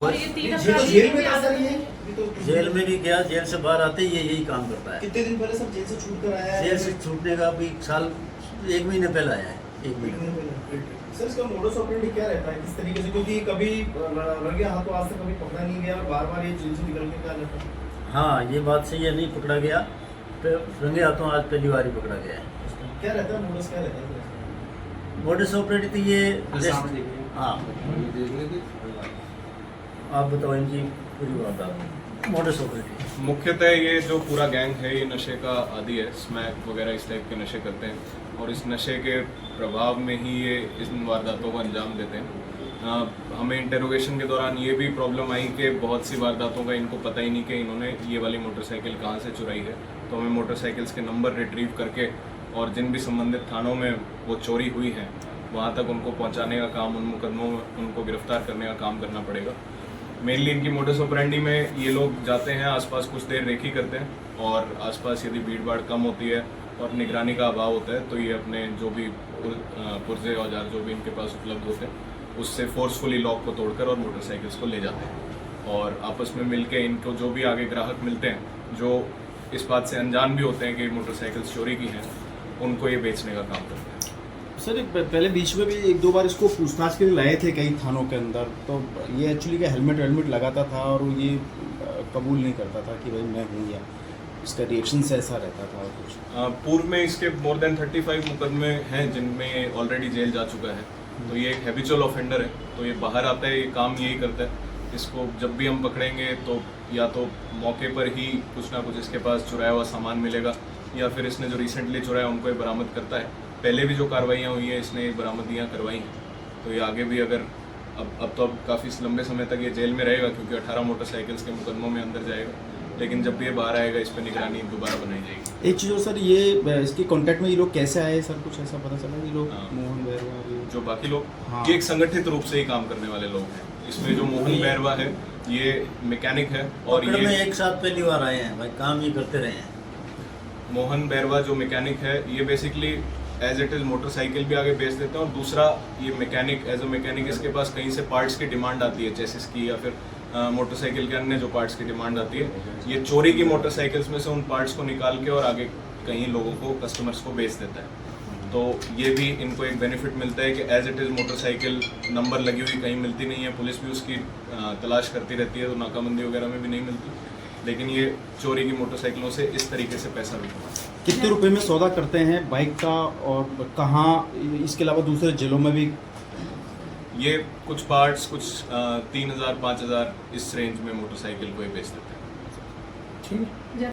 और ये तीन ये तो जेल में था सर, ये जेल में भी गया, जेल से बाहर आते ही ये यही काम करता है। कितने दिन पहले सब जेल से छूट कर आया है? जेल से छूटने का भी साल 1 महीने पहले आया है। 1 महीने पहले। सर इसका मोडस ऑपरेंडी क्या रहता है, किस तरीके से, क्योंकि कभी रंगे हाथों आज तक कभी पकड़ा नहीं गया और बार बार ये जेल से निकल के क्या रहता है? हाँ, ये बात सही है, नहीं पकड़ा गया, फिर रंगे हाथों आज पहली बार ही पकड़ा गया है। क्या रहता है मोडस, क्या रहता है? मोडस ऑपरेंडी तो ये हाँ, आप बताओ इनकी पूरी बात। मोडस ऑपरेंडी मुख्यतः ये जो पूरा गैंग है ये नशे का आदी है, स्मैक वगैरह इस टाइप के नशे करते हैं और इस नशे के प्रभाव में ही ये इन वारदातों को अंजाम देते हैं। हमें इंटेरोगेशन के दौरान ये भी प्रॉब्लम आई कि बहुत सी वारदातों का इनको पता ही नहीं कि इन्होंने ये वाली मोटरसाइकिल कहाँ से चुराई है। तो हमें मोटरसाइकिल्स के नंबर रिट्रीव करके और जिन भी संबंधित थानों में वो चोरी हुई है वहाँ तक उनको पहुँचाने का काम, उन मुकदमों में उनको गिरफ्तार करने का काम करना पड़ेगा। मेनली इनकी मोडस ऑपरेंडी में ये लोग जाते हैं, आसपास कुछ देर रेकी करते हैं और आसपास यदि भीड़ भाड़ कम होती है और निगरानी का अभाव होता है तो ये अपने जो भी पुर्जे औजार जो भी इनके पास उपलब्ध होते हैं उससे फोर्सफुली लॉक को तोड़कर और मोटरसाइकिल्स को ले जाते हैं और आपस में मिलके इनको जो भी आगे ग्राहक मिलते हैं जो इस बात से अनजान भी होते हैं कि मोटरसाइकिल्स चोरी की हैं, उनको ये बेचने का काम करते हैं। सर पहले बीच में भी 1-2 बार इसको पूछताछ के लिए लाए थे कई थानों के अंदर, तो ये एक्चुअली क्या हेलमेट लगाता था और ये कबूल नहीं करता था कि भाई मैं हूँ, या इसका रिएक्शन से ऐसा रहता था और कुछ। पूर्व में इसके मोर देन 35 मुकदमे हैं जिनमें ऑलरेडी जेल जा चुका है, तो ये एक हैबिचुअल ऑफेंडर है, तो ये बाहर आता है, ये काम यही करता है। इसको जब भी हम पकड़ेंगे तो या तो मौके पर ही कुछ ना कुछ इसके पास चुराया हुआ सामान मिलेगा या फिर इसने जो रिसेंटली चुराया उनको ये बरामद करता है। पहले भी जो कार्रवाइयाँ हुई हैं इसने बरामदियाँ करवाई हैं, तो ये आगे भी अगर अब तो काफ़ी लंबे समय तक ये जेल में रहेगा क्योंकि 18 मोटरसाइकिल्स के मुकदमों में अंदर जाएगा, लेकिन जब भी ये बाहर आएगा इस पर निगरानी दोबारा बनाई जाएगी। एक चीज़ और सर, ये इसके कांटेक्ट में ये लोग कैसे आए सर, कुछ ऐसा पता चला? ये लोग मोहन बैरवा जो बाकी लोग हाँ। ये एक संगठित रूप से ही काम करने वाले लोग हैं। इसमें जो मोहन बैरवा है ये मैकेनिक है और पकड़ में ये एक साथ पहली बार आए हैं भाई, काम ये करते रहे हैं। मोहन बैरवा जो मैकेनिक है ये basically as it is motorcycle भी आगे बेच देते हैं और दूसरा ये मैकेनिक एज अ मैकेनिक इसके पास कहीं से पार्ट्स की डिमांड आती है, चेसिस की या फिर मोटरसाइकिल के अन्य जो पार्ट्स की डिमांड आती है, ये चोरी की मोटरसाइकिल्स में से उन पार्ट्स को निकाल के और आगे कहीं लोगों को, कस्टमर्स को बेच देता है। तो ये भी इनको एक बेनिफिट मिलता है कि as it is motorcycle number लगी हुई कहीं मिलती नहीं है, पुलिस भी उसकी तलाश करती रहती है, तो नाकाबंदी वगैरह में भी नहीं मिलती, लेकिन ये चोरी की मोटरसाइकिलों से इस तरीके से पैसा भी कमाते हैं। कितने रुपए में सौदा करते हैं बाइक का और कहाँ, इसके अलावा दूसरे जिलों में भी? ये कुछ पार्ट्स कुछ 3,000 5,000 इस रेंज में मोटरसाइकिल को ही बेच देते हैं। ठीक है।